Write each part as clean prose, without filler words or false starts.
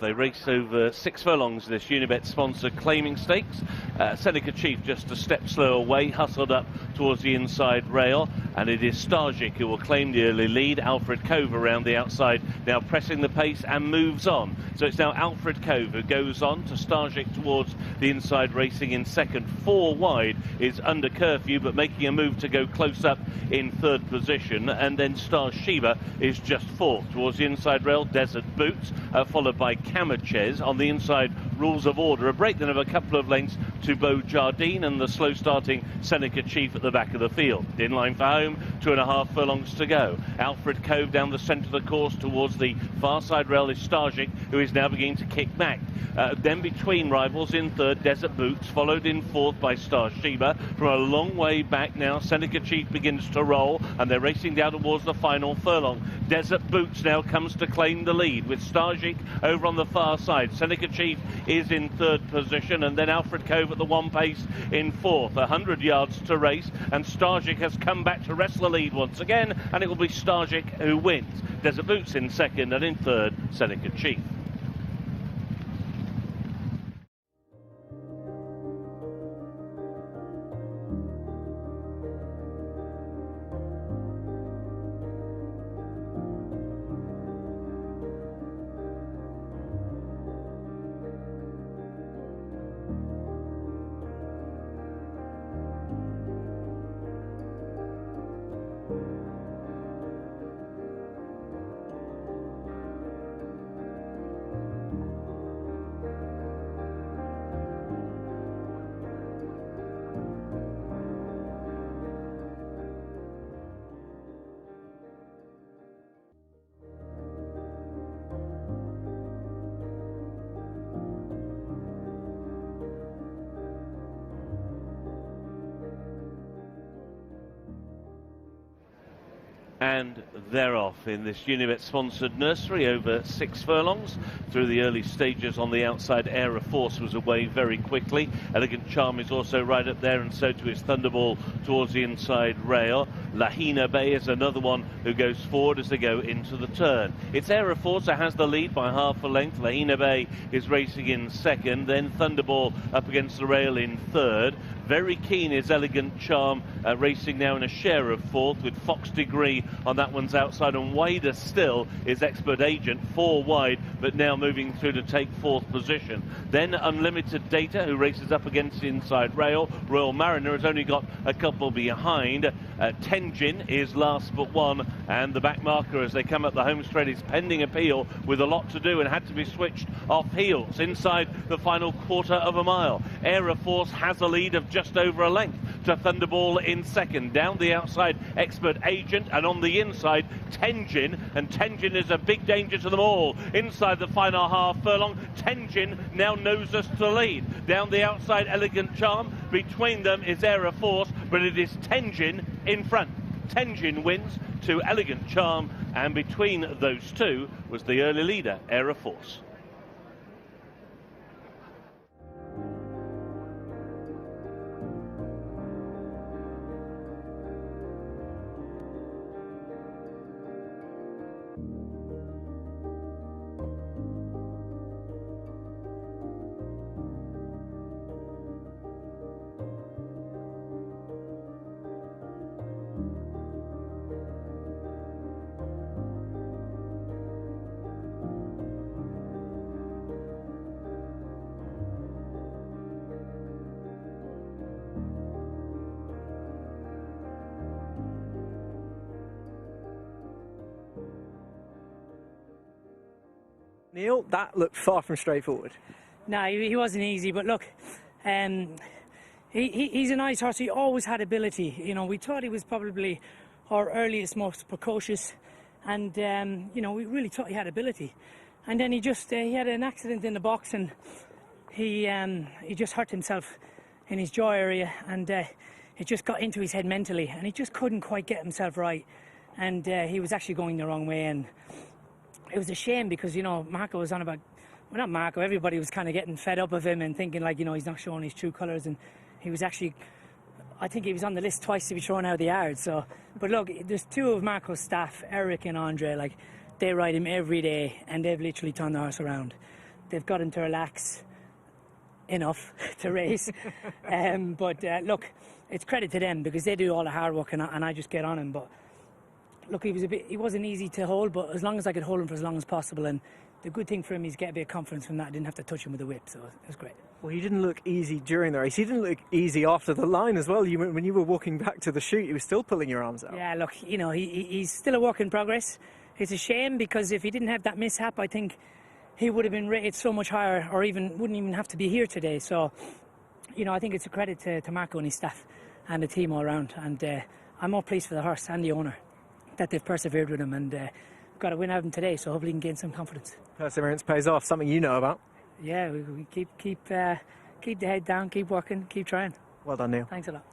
They race over 6 furlongs this Unibet-sponsored claiming stakes. Seneca Chief just a step slow away, hustled up towards the inside rail, and it is Stargic who will claim the early lead. Alfred Cove around the outside, now pressing the pace and moves on. So it's now Alfred Cove who goes on to Stargic towards the inside, racing in second. 4 wide is under curfew, but making a move to go close up in third position. And then Star Sheba is just fourth towards the inside rail. Desert Boots, followed by Chazz on the inside. Rules of Order, a break then of a couple of lengths to Beau Jardine, and the slow starting Seneca Chief at the back of the field. In line for home, 2.5 furlongs to go. Alfred Cove down the centre of the course towards the far side rail is Stargic, who is now beginning to kick back. Then between rivals in third, Desert Boots, followed in fourth by Star Sheba. From a long way back now, Seneca Chief begins to roll, and they're racing down towards the final furlong. Desert Boots now comes to claim the lead with Stargic over on the far side. Seneca Chief is in third position, and then Alfred Cove at the one pace in fourth. 100 yards to race, and Stargic has come back to wrestle the lead once again, and it will be Stargic who wins. Desert Boots in second, and in third, Seneca Chief. And they're off in this Unibet-sponsored nursery over 6 furlongs. Through the early stages on the outside, Air of Force was away very quickly. Elegant Charm is also right up there, and so too is Thunderball towards the inside rail. Lahina Bay is another one who goes forward as they go into the turn. It's Air of Force that has the lead by half a length. Lahina Bay is racing in second, then Thunderball up against the rail in third. Very keen is Elegant Charm, racing now in a share of fourth, with Fox Degree on that one's outside, and wider still is Expert Agent, 4 wide, but now moving through to take fourth position. Then Unlimited Data, who races up against the inside rail. Royal Mariner has only got a couple behind. Tenjin is last but one, and the back marker as they come up the home straight is pending appeal with a lot to do and had to be switched off heels inside the final quarter of a mile. Air of Force has a lead of just over a length to Thunderball in second. Down the outside, Expert Agent, and on the inside, Tenjin, and Tenjin is a big danger to them all. Inside the final half furlong, Tenjin now knows us to lead. Down the outside, Elegant Charm. Between them is Air of Force, but it is Tenjin in front. Tenjin wins to Elegant Charm, and between those two was the early leader, Air of Force. Neil, that looked far from straightforward. No, he wasn't easy, but look, he's a nice horse. He always had ability. You know, we thought he was probably our earliest, most precocious, and you know, we really thought he had ability. And then he had an accident in the box, and he just hurt himself in his jaw area, and it just got into his head mentally, and he just couldn't quite get himself right, and he was actually going the wrong way. And it was a shame because, you know, Marco was on about, well, not Marco, everybody was kind of getting fed up of him and thinking, like, you know, he's not showing his true colours, and he was actually, I think he was on the list twice to be thrown out of the yard. So, but look, there's 2 of Marco's staff, Eric and Andre, like, they ride him every day, and they've literally turned the horse around. they've got him to relax enough to race. But look, it's credit to them because they do all the hard work and I just get on him. But look, he wasn't easy to hold, but as long as I could hold him for as long as possible, and the good thing for him is get a bit of confidence from that. I didn't have to touch him with a whip, so it was great. Well, he didn't look easy during the race. He didn't look easy after the line as well. When you were walking back to the chute, you were still pulling your arms out. Yeah, look, you know, he's still a work in progress. It's a shame because if he didn't have that mishap, I think he would have been rated so much higher, or wouldn't even have to be here today. So, you know, I think it's a credit to Marco and his staff and the team all around. And I'm more pleased for the horse and the owner that they've persevered with him, and got a win out of him today. So hopefully he can gain some confidence. Perseverance pays off. Something you know about. Yeah, we keep the head down, keep working, keep trying. Well done, Neil. Thanks a lot.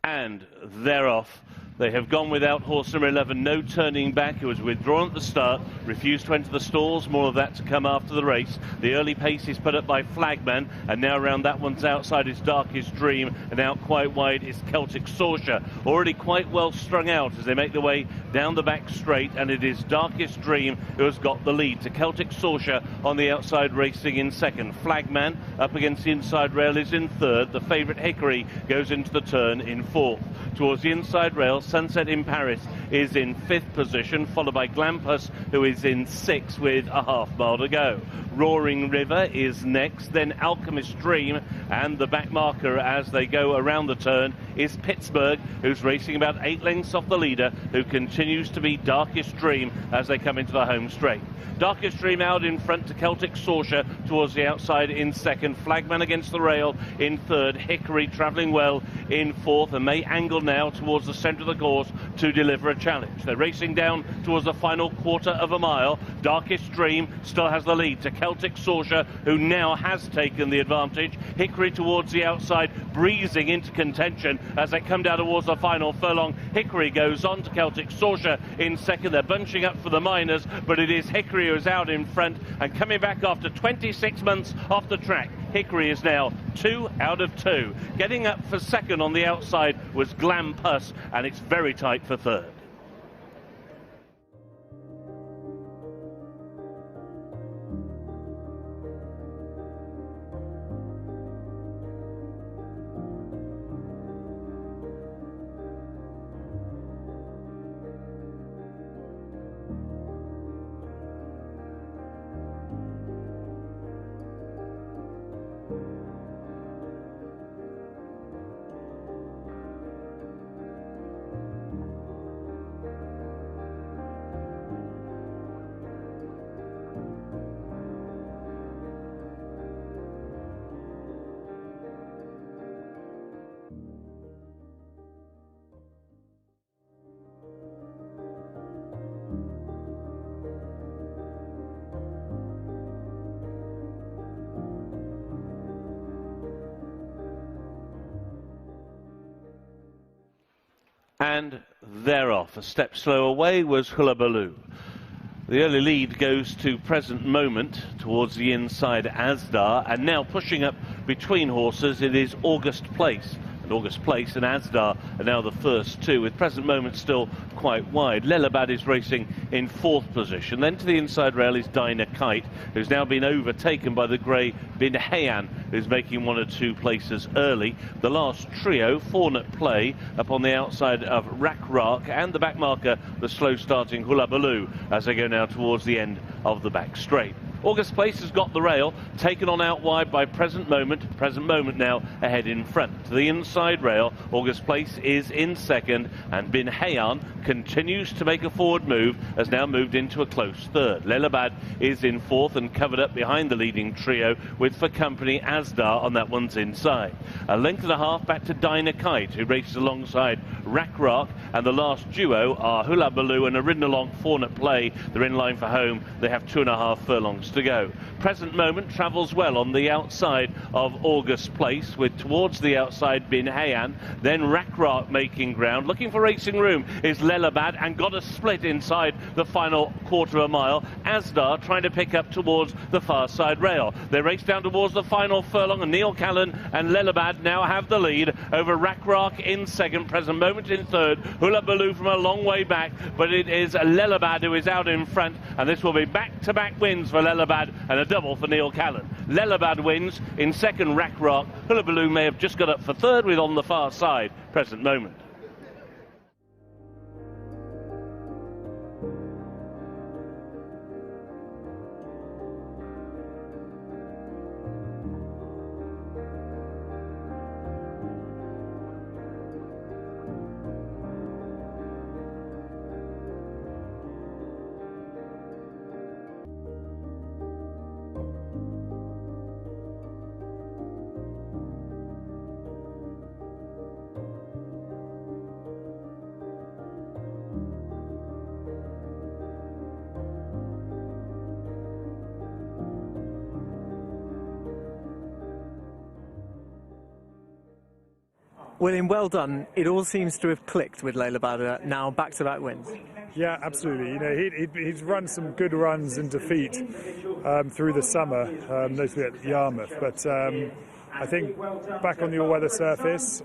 And they're off. They have gone without horse number 11, No Turning Back, who was withdrawn at the start, refused to enter the stalls. More of that to come after the race. The early pace is put up by Flagman, and now around that one's outside is Darkest Dream, and out quite wide is Celtic Sorcerer. Already quite well strung out as they make their way down the back straight, and it is Darkest Dream who has got the lead. To Celtic Sorcerer on the outside racing in second. Flagman up against the inside rail is in third. The favourite Hickory goes into the turn in fourth. Towards the inside rail, Sunset in Paris is in fifth position, followed by Glampus, who is in sixth with a half-mile to go. Roaring River is next, then Alchemist Dream, and the back marker as they go around the turn is Pittsburgh, who's racing about 8 lengths off the leader, who continues to be Darkest Dream as they come into the home straight. Darkest Dream out in front to Celtic Sorcerer towards the outside in second. Flagman against the rail in third. Hickory travelling well in fourth, and may angle now towards the centre of the course to deliver a challenge. They're racing down towards the final quarter of a mile. Darkest Dream still has the lead to Celtic Sorcerer, who now has taken the advantage. Hickory towards the outside, breezing into contention as they come down towards the final furlong. Hickory goes on to Celtic Sorcerer in second. They're bunching up for the minors, but it is Hickory who's out in front, and coming back after 26 months off the track. Hickory is now 2 out of 2. Getting up for second on the outside was Glampus, and it's very tight for third. And they're off. A step slow away was Hullabaloo. The early lead goes to Present Moment towards the inside Asdar, and now pushing up between horses it is August Place. And August Place and Asdar are now the first two, with Present Moment still quite wide. Lelabad is racing in fourth position. Then to the inside rail is Dinah Kite, who's now been overtaken by the grey Bin Hayan, who's making 1 or 2 places early. The last trio, Fawn at Play, up on the outside of Rack and the back marker, the slow starting Hullabaloo, as they go now towards the end of the back straight. August Place has got the rail, taken on out wide by Present Moment. Present Moment now ahead in front. To the inside rail, August Place is in second, and Bin Hayan continues to make a forward move, has now moved into a close third. Lelabad is in fourth and covered up behind the leading trio, with for company Asdar on that one's inside. A length and a half back to Dinah Kite, who races alongside Rack, and the last duo are Hullabaloo and a ridden along Fawn at Play. They're in line for home. They have 2.5 furlongs to go. Present Moment travels well on the outside of August Place, with towards the outside Bin Hayan, then Rakrak making ground. Looking for racing room is Lelabad, and got a split inside the final quarter of a mile. Asdar trying to pick up towards the far side rail. They race down towards the final furlong, and Neil Callan and Lelabad now have the lead over Rakrak in second, Present Moment in third, Hula Baloo from a long way back, but it is Lelabad who is out in front, and this will be back-to-back wins for Lelabad and a double for Neil Callan. Lelabad wins in second, Rakrak. Hula Baloo may have just got up for third with on the far side Present Moment. William, well done. It all seems to have clicked with Lelabad now back-to-back wins. Yeah, absolutely. You know, he's run some good runs in defeat through the summer, notably at Yarmouth. But I think back on the all-weather surface,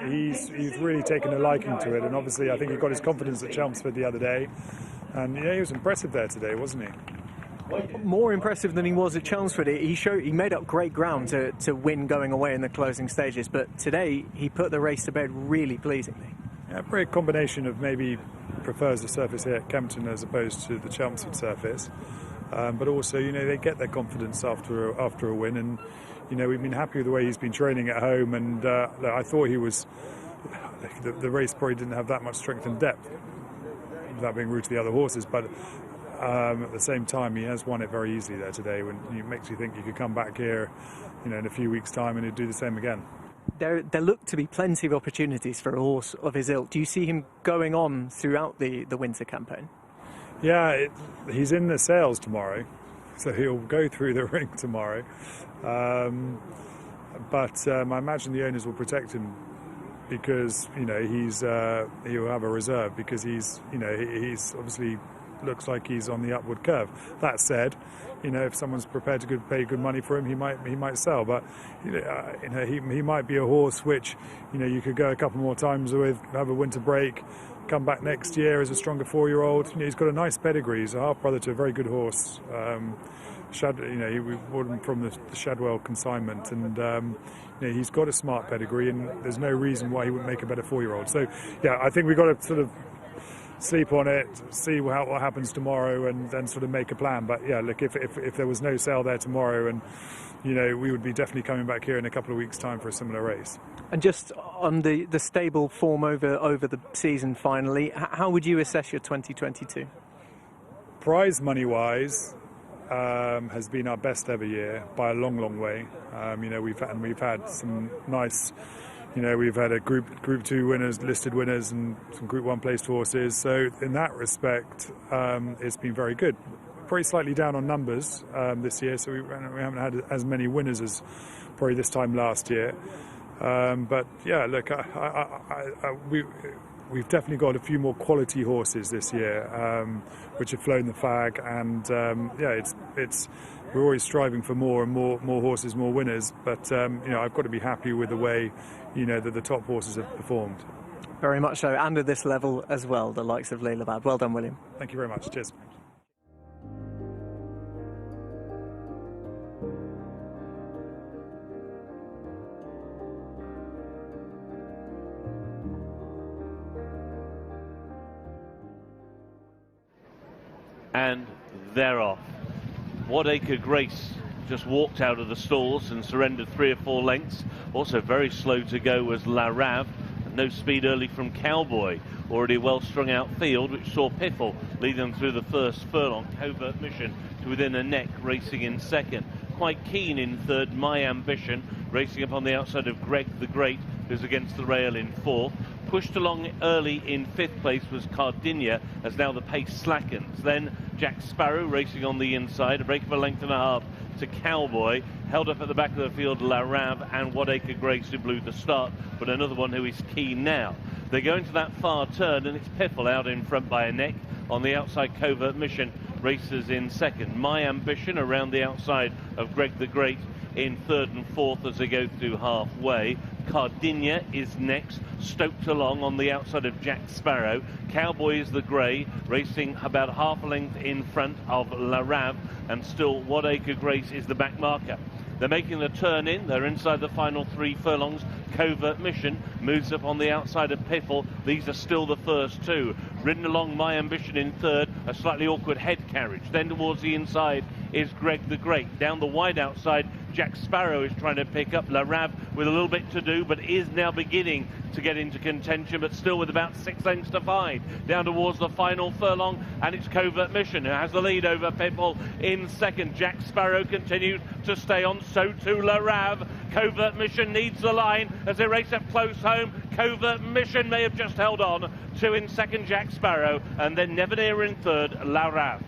he's really taken a liking to it. And obviously, I think he got his confidence at Chelmsford the other day. And yeah, he was impressive there today, wasn't he? More impressive than he was at Chelmsford. He made up great ground to win going away in the closing stages, but today he put the race to bed really pleasingly. Yeah, a great combination of maybe prefers the surface here at Kempton as opposed to the Chelmsford surface, but also, you know, they get their confidence after a win, and you know, we've been happy with the way he's been training at home, and I thought he was the race probably didn't have that much strength and depth without being rude to the other horses, but at the same time, he has won it very easily there today. When it makes you think you could come back here, you know, in a few weeks' time and he'd do the same again. There look to be plenty of opportunities for a horse of his ilk. Do you see him going on throughout the winter campaign? Yeah, he's in the sales tomorrow, so he'll go through the ring tomorrow. But I imagine the owners will protect him because, you know, he'll have a reserve because he's obviously looks like he's on the upward curve. That said, you know, if someone's prepared to pay good money for him, he might sell. But you know, he might be a horse which, you know, you could go a couple more times with, have a winter break, come back next year as a stronger 4-year-old. You know, he's got a nice pedigree. He's a half brother to a very good horse. You know, we bought him from the Shadwell consignment, and you know, he's got a smart pedigree, and there's no reason why he wouldn't make a better 4-year-old. So, yeah, I think we've got to sort of sleep on it, see what happens tomorrow, and then sort of make a plan. But yeah, look, if there was no sale there tomorrow, and you know, we would be definitely coming back here in a couple of weeks' time for a similar race. And just on the stable form over the season, finally, how would you assess your 2022? Prize money wise, has been our best ever year by a long way. You know, we've had some nice. You know, we've had a Group 2 winners, listed winners, and some Group 1 placed horses. So in that respect, it's been very good. Probably slightly down on numbers this year, so we haven't had as many winners as probably this time last year. But yeah, look, we've definitely got a few more quality horses this year, which have flown the flag, and yeah, we're always striving for more and more horses, more winners. But you know, I've got to be happy with the way, you know, that the top horses have performed. Very much so, and at this level as well, the likes of Lelabad. Well done, William. Thank you very much. Cheers. And they're off. Whatacre Grace just walked out of the stalls and surrendered 3 or 4 lengths. Also very slow to go was La Rave. No speed early from Cowboy. Already a well strung out field, which saw Piffle lead them through the first furlong. Covert Mission to within a neck, racing in second. Quite keen in third, My Ambition, racing up on the outside of Greg the Great. who's against the rail in 4th. Pushed along early in 5th place was Cardinia, as now the pace slackens. Then Jack Sparrow racing on the inside, a break of a length and a half to Cowboy. Held up at the back of the field, La Rave and Wadaker Grace, who blew the start, but another one who is keen now. They go into that far turn, and it's Piffle out in front by a neck. On the outside, Covert Mission races in 2nd. My Ambition around the outside of Greg the Great in 3rd and 4th as they go through halfway. Cardinia is next, stoked along on the outside of Jack Sparrow. Cowboy is the grey, racing about half a length in front of La Rave, and still Wadaker Grace is the back marker. They're making the turn in, they're inside the final 3 furlongs. Covert Mission moves up on the outside of Piffle. These are still the first 2. Ridden along My Ambition in 3rd, a slightly awkward head carriage. Then towards the inside is Greg the Great. Down the wide outside, Jack Sparrow is trying to pick up La Rave with a little bit to do, but is now beginning to get into contention, but still with about 6 lengths to find. Down towards the final furlong, and it's Covert Mission who has the lead over Piffle in 2nd. Jack Sparrow continues to stay on, so too La Rave. Covert Mission needs the line as they race up close home. Covert Mission may have just held on. 2 in 2nd, Jack Sparrow, and then Never Near in 3rd, La Rave.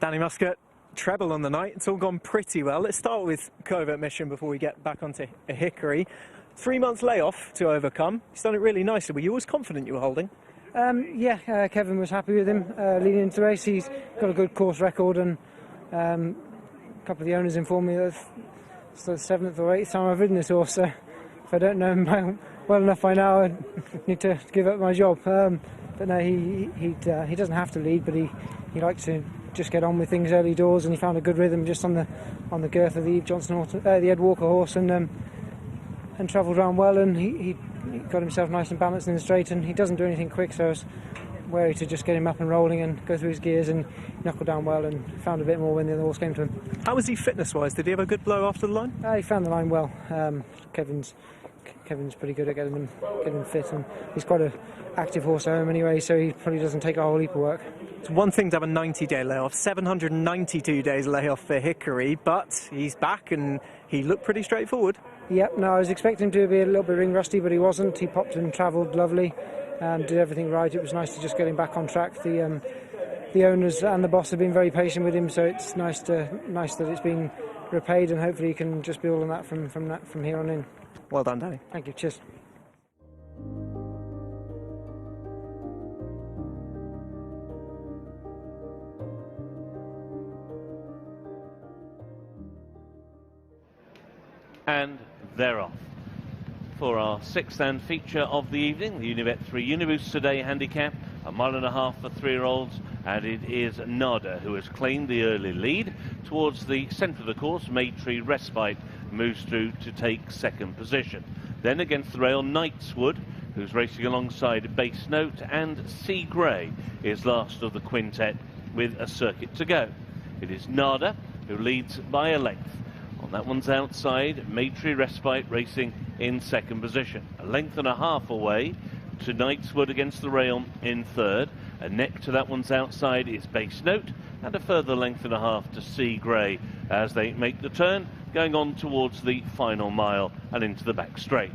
Danny Muscat, treble on the night. It's all gone pretty well. Let's start with Covert Mission before we get back onto a Hickory. 3 months layoff to overcome. He's done it really nicely. Were you always confident you were holding? Yeah, Kevin was happy with him leading into the race. He's got a good course record, and a couple of the owners informed me that it's the 7th or 8th time I've ridden this horse, so if I don't know him well enough by now, I need to give up my job. But no, he doesn't have to lead, but he likes to just get on with things early doors, and he found a good rhythm just on the girth of the Eve Johnson the Ed Walker horse, and travelled around well, and he got himself nice and balanced in the straight, and he doesn't do anything quick, so I was wary to just get him up and rolling and go through his gears, and knuckle down well and found a bit more when the other horse came to him. How was he fitness-wise? Did he have a good blow after the line? He found the line well. Kevin's pretty good at getting him fit, and he's quite an active horse at home anyway, so he probably doesn't take a whole heap of work. It's one thing to have a 90-day layoff, 792 days layoff for Hickory, but he's back and he looked pretty straightforward. Yep, no, I was expecting him to be a little bit ring rusty, but he wasn't. He popped and travelled lovely and did everything right. It was nice to just get him back on track. The owners and the boss have been very patient with him, so it's nice that it's been repaid, and hopefully he can just build on that from here on in. Well done, Danny. Thank you. Cheers. And they're off for our 6th and feature of the evening, the Unibet 3 Uniboost Today handicap, 1.5 miles for 3-year-olds, and it is Nada who has claimed the early lead. Towards the centre of the course, Maytree Respite moves through to take 2nd position. Then against the rail, Knightswood, who's racing alongside Base Note, and Sea Grey is last of the quintet with a circuit to go. It is Nada who leads by a length. On that one's outside, Maytree Respite racing in 2nd position. 1.5 lengths away to Knightswood against the rail in 3rd. A neck to that one's outside is Base Note, and a further 1.5 lengths to Sea Grey as they make the turn, going on towards the final mile and into the back straight.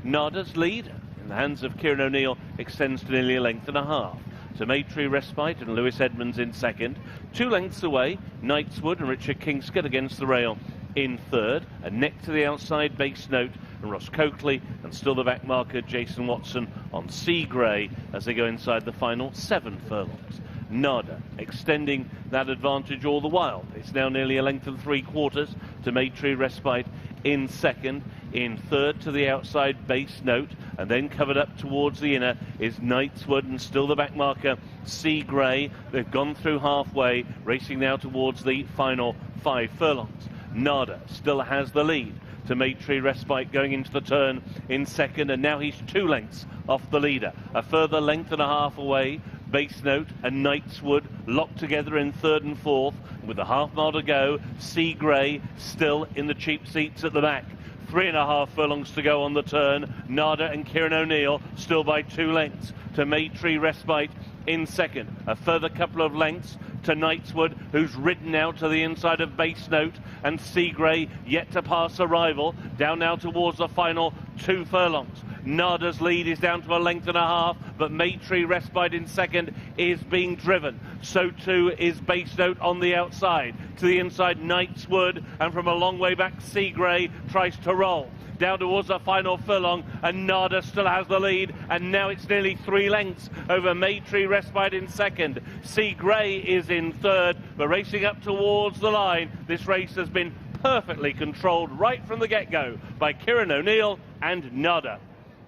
Nada's lead in the hands of Kieran O'Neill extends to nearly 1.5 lengths. So Maytree Respite and Lewis Edmonds in 2nd. 2 lengths away, Knightswood and Richard Kingscott against the rail in 3rd. A neck to the outside, Base Note and Ross Coakley, and still the back marker, Jason Watson on Sea Grey as they go inside the final 7 furlongs. Nada extending that advantage all the while. It's now nearly 1.75 lengths to Maytree Respite in 2nd. In 3rd to the outside, Base Note, and then covered up towards the inner is Knightswood, and still the back marker Sea Grey. They've gone through halfway, racing now towards the final 5 furlongs. NYRA still has the lead to Maytree Respite going into the turn in second, and now he's 2 lengths off the leader. A further length and a half away, Base Note and Knightswood locked together in third and fourth. With a half mile to go, Sea Grey still in the cheap seats at the back. 3.5 furlongs to go on the turn. NYRA and Kieran O'Neill still by 2 lengths to Maytree Respite in second. A further couple of lengths to Knightswood, who's ridden now to the inside of Base Note, and Sea Grey yet to pass a rival. Down now towards the final 2 furlongs. NYRA's lead is down to a length and a half, but Maytree Respite in second is being driven. So too is Base Note on the outside. To the inside, Knightswood, and from a long way back, Sea Grey tries to roll. Down towards the final furlong, and NYRA still has the lead, and now it's nearly 3 lengths over Maytree Respite in second. Sea Grey is in third, but racing up towards the line. This race has been perfectly controlled right from the get-go by Kieran O'Neill and NYRA.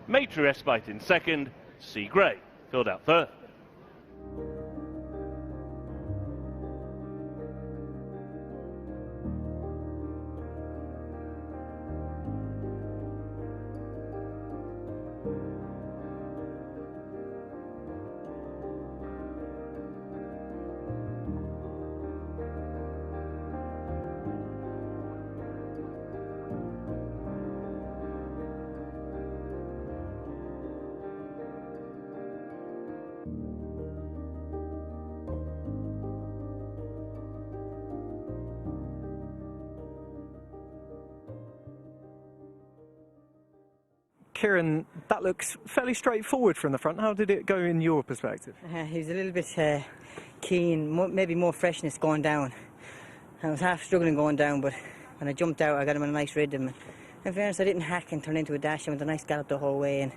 Maytree Respite in second, Sea Grey filled out third. Kieran, that looks fairly straightforward from the front. How did it go in your perspective? He was a little bit keen, maybe more freshness going down. I was half struggling going down, but when I jumped out, I got him in a nice rhythm. In fairness, I didn't hack and turn into a dash. I went a nice gallop the whole way, and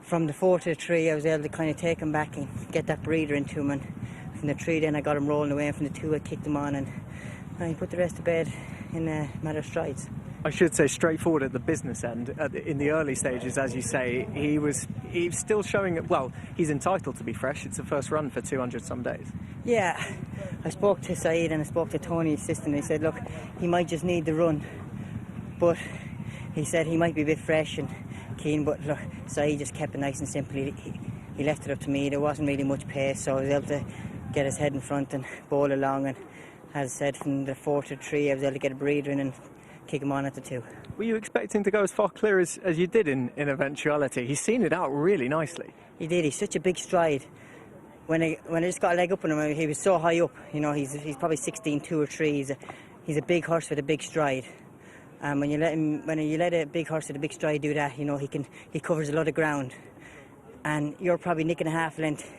from the 4 to the 3, I was able to kind of take him back and get that breather into him. And from the 3, then I got him rolling away, and from the 2, I kicked him on, and he put the rest to bed in a matter of strides. I should say straightforward at the business end. In the early stages, as you say, he's still showing it. Well, he's entitled to be fresh. It's the first run for 200 some days. Yeah, I spoke to Saeed and I spoke to Tony, his assistant. He said, look, he might just need the run, but he said he might be a bit fresh and keen. But look, Saeed just kept it nice and simple. He left it up to me. There wasn't really much pace, so I was able to get his head in front and bowl along. And as I said, from the 4 to 3, I was able to get a breather in and kick him on at the 2. Were you expecting to go as far clear as you did in eventuality? He's seen it out really nicely. He did. He's such a big stride. When I just got a leg up on him, he was so high up. You know, he's probably 16, 2 or 3. He's a big horse with a big stride. And when you let a big horse with a big stride do that, you know, he covers a lot of ground. And you're probably nicking a half length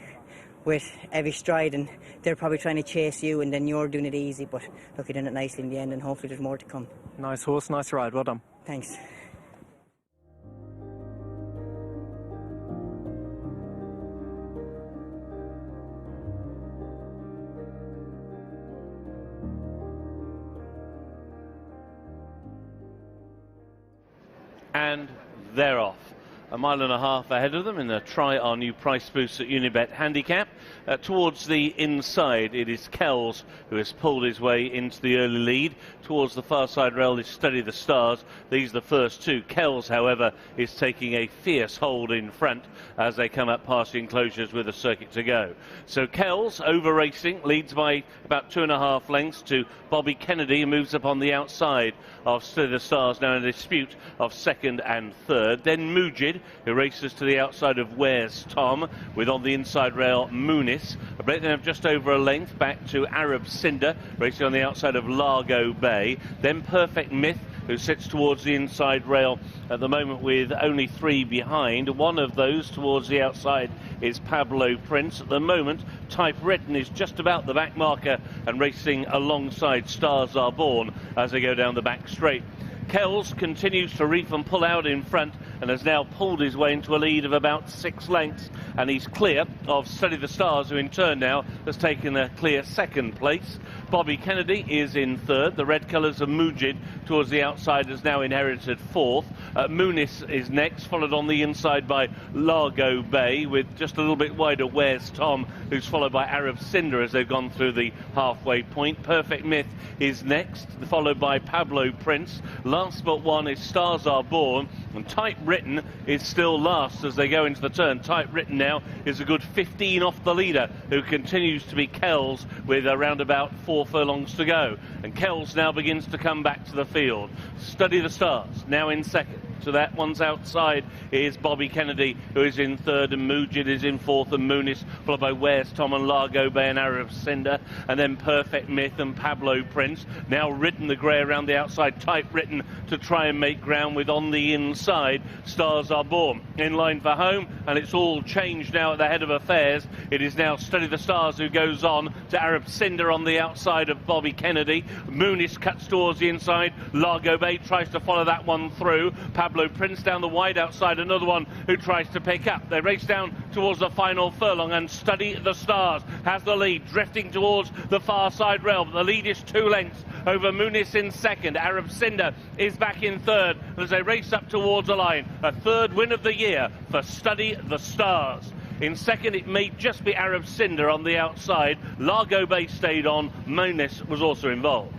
with every stride, and they're probably trying to chase you, and then you're doing it easy. But look, you're doing it nicely in the end, and hopefully there's more to come. Nice horse, nice ride. Well done. Thanks. And they're off. A mile and a half ahead of them in the Try Our New Price Boost at Unibet Handicap. Towards the inside, it is Kells who has pulled his way into the early lead. Towards the far side rail is Study the Stars. These are the first 2. Kells, however, is taking a fierce hold in front as they come up past the enclosures with a circuit to go. So Kells, over racing, leads by about 2.5 lengths to Bobby Kennedy, who moves up on the outside of Study the Stars, now in a dispute of second and third. Then Mujid, who races to the outside of Where's Tom, with on the inside rail Moonis. They have just over a length back to Arab Cinder, racing on the outside of Largo Bay. Then Perfect Myth, who sits towards the inside rail at the moment with only 3 behind. One of those towards the outside is Pablo Prince. At the moment, Typewritten is just about the back marker and racing alongside Stars Are Born as they go down the back straight. Kells continues to reef and pull out in front and has now pulled his way into a lead of about 6 lengths, and he's clear of Study the Stars, who in turn now has taken a clear second place. Bobby Kennedy is in third. The red colours of Mujid towards the outside has now inherited fourth. Munis is next, followed on the inside by Largo Bay, with just a little bit wider Where's Tom, who's followed by Arab Cinder as they've gone through the halfway point. Perfect Myth is next, followed by Pablo Prince. Last but one is Stars Are Born, and Typewritten is still last as they go into the turn. Typewritten now is a good 15 off the leader, who continues to be Kells, with around about 4 furlongs to go. And Kells now begins to come back to the field. Study the Stars now in second. To that one's outside is Bobby Kennedy, who is in third, and Mujid is in fourth, and Munis, followed by Where's Tom and Largo Bay and Arab Cinder, and then Perfect Myth and Pablo Prince. Now ridden the grey around the outside, Typewritten to try and make ground, with on the inside Stars Are Born in line for home, and it's all changed now at the head of affairs. It is now Study the Stars who goes on to Arab Cinder on the outside of Bobby Kennedy. Munis cuts towards the inside, Largo Bay tries to follow that one through. Pablo Prince down the wide outside, another one who tries to pick up. They race down towards the final furlong, and Study the Stars has the lead, drifting towards the far side rail. The lead is 2 lengths over Munis in second. Arab Cinder is back in third as they race up towards the line. A third win of the year for Study the Stars. In second, it may just be Arab Cinder on the outside. Largo Bay stayed on. Munis was also involved.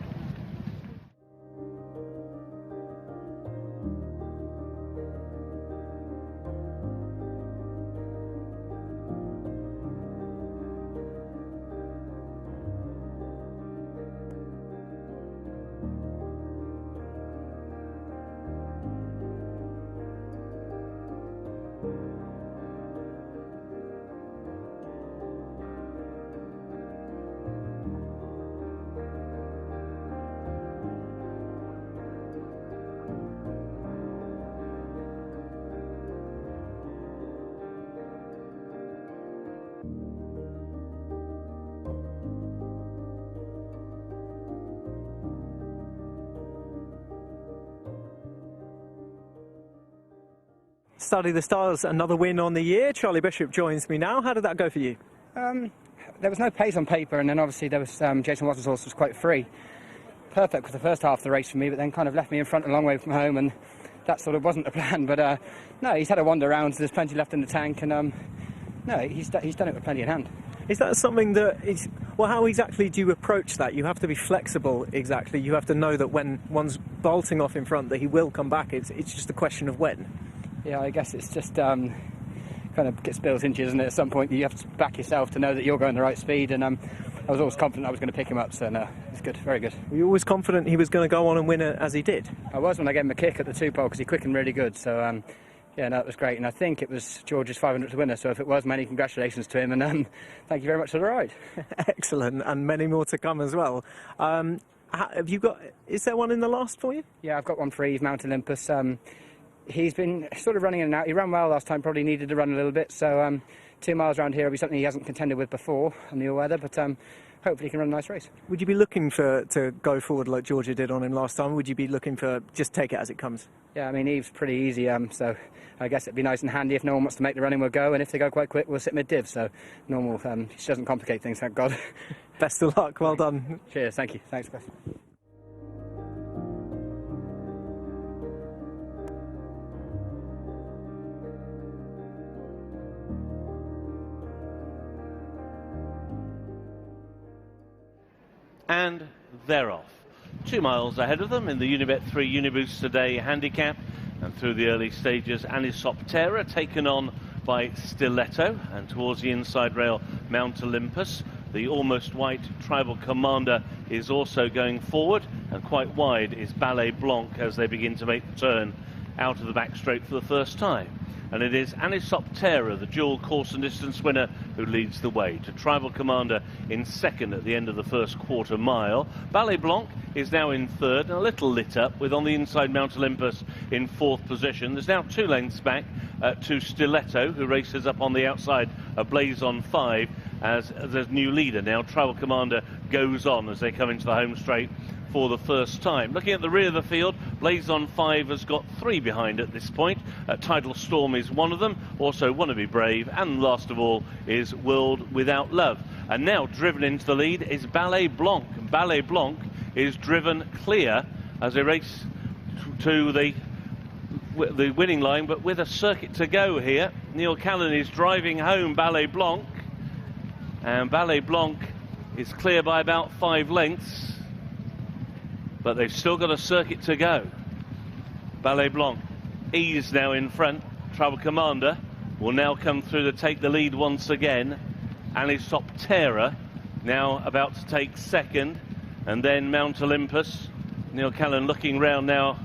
Study the Stars, another win on the year. Charlie Bishop joins me now. How did that go for you? There was no pace on paper, and then obviously there was Jason Waters' horse was quite free. Perfect for the first half of the race for me, but then kind of left me in front a long way from home, and that sort of wasn't the plan. But no, he's had a wander around, so there's plenty left in the tank, and no, he's done it with plenty in hand. Is that something that is... Well, how exactly do you approach that? You have to be flexible, exactly. You have to know that when one's bolting off in front that he will come back. It's just a question of when. Yeah, I guess it's just kind of gets built into you, isn't it? At some point you have to back yourself to know that you're going the right speed, and I was always confident I was going to pick him up, so no, it's good, very good. Were you always confident he was going to go on and win it as he did? I was when I gave him a kick at the 2-pole, because he quickened really good, so yeah, no, it was great, and I think it was George's 500th winner, so if it was, many congratulations to him, and thank you very much for the ride. Excellent, and many more to come as well. Have you got... Is there one in the last for you? Yeah, I've got one for Eve, Mount Olympus. He's been sort of running in and out. He ran well last time, probably needed to run a little bit, so 2 miles around here will be something he hasn't contended with before on the all-weather, but hopefully he can run a nice race. Would you be looking to go forward like Georgia did on him last time? Would you be looking for just take it as it comes? Yeah, I mean, Eve's pretty easy, so I guess it'd be nice and handy if no one wants to make the running, we'll go, and if they go quite quick, we'll sit mid-div, so normal. She doesn't complicate things, thank God. Best of luck, well done. Cheers, thank you. Thanks, guys. And they're off. 2 miles ahead of them in the Unibet 3 Uniboost Today handicap, and through the early stages, Anisoptera taken on by Stiletto, and towards the inside rail, Mount Olympus. The almost white Tribal Commander is also going forward, and quite wide is Ballet Blanc as they begin to make the turn out of the back straight for the first time. And it is Anisoptera, the dual course and distance winner, who leads the way, to Tribal Commander in second at the end of the first quarter mile. Ballet Blanc is now in third, and a little lit up, with on the inside Mount Olympus in fourth position. There's now 2 lengths back to Stiletto, who races up on the outside, Blaze on 5, as the new leader now. Tribal Commander goes on as they come into the home straight for the first time. Looking at the rear of the field, Blaze on 5 has got 3 behind at this point. Tidal Storm is one of them, also Wanna Be Brave, and last of all is World Without Love. And now driven into the lead is Ballet Blanc. Ballet Blanc is driven clear as they race to the winning line, but with a circuit to go here. Neil Callan is driving home Ballet Blanc, and Ballet Blanc is clear by about 5 lengths, but they've still got a circuit to go. Ballet Blanc, Ease now in front. Travel Commander will now come through to take the lead once again. Palminteri now about to take second, and then Mount Olympus. Neil Callan looking round now,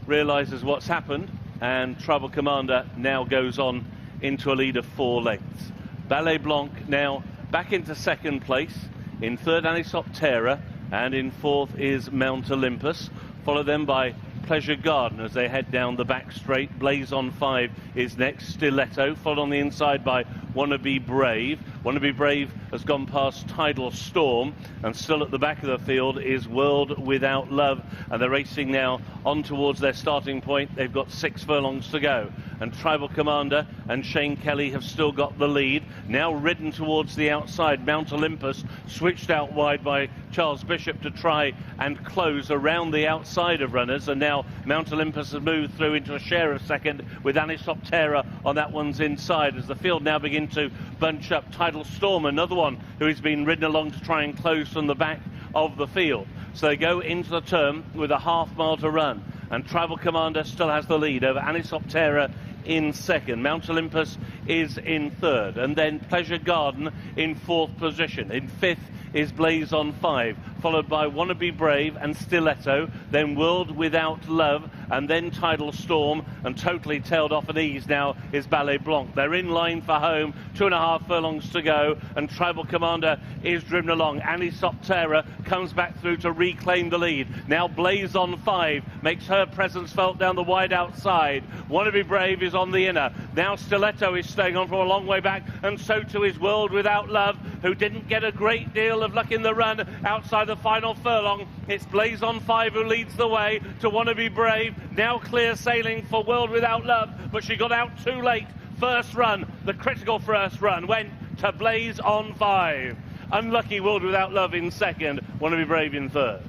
realises what's happened, and Travel Commander now goes on into a lead of 4 lengths. Ballet Blanc now back into second place. In third, Palminteri, and in fourth is Mount Olympus, followed then by Pleasure Garden as they head down the back straight. Blaze on 5 is next, Stiletto, followed on the inside by Wanna Be Brave. Wanna Be Brave has gone past Tidal Storm, and still at the back of the field is World Without Love, and they're racing now on towards their starting point. They've got 6 furlongs to go, and Tribal Commander and Shane Kelly have still got the lead. Now ridden towards the outside, Mount Olympus switched out wide by Charles Bishop to try and close around the outside of runners, and now Mount Olympus has moved through into a share of second with Palminteri on that one's inside as the field now begin to bunch up. Tidal Storm, another one who has been ridden along to try and close from the back of the field. So they go into the turn with a half mile to run, and Tribal Commander still has the lead over Palminteri in second. Mount Olympus is in third, and then Pleasure Garden in fourth position. In fifth is Blaze on 5, followed by Wanna Be Brave and Stiletto, then World Without Love, and then Tidal Storm, and totally tailed off at ease now is Ballet Blanc. They're in line for home, 2.5 furlongs to go, and Tribal Commander is driven along. Palminteri comes back through to reclaim the lead. Now Blaze on 5 makes her presence felt down the wide outside. Wanna Be Brave is on the inner. Now Stiletto is staying on from a long way back, and so too is World Without Love, who didn't get a great deal of luck in the run outside the final furlong. It's Blaze on 5 who leads the way to Wanna Be Brave. Now clear sailing for World Without Love, but she got out too late. First run, the critical first run, went to Blaze on 5. Unlucky World Without Love in second, Wanna Be Brave in third.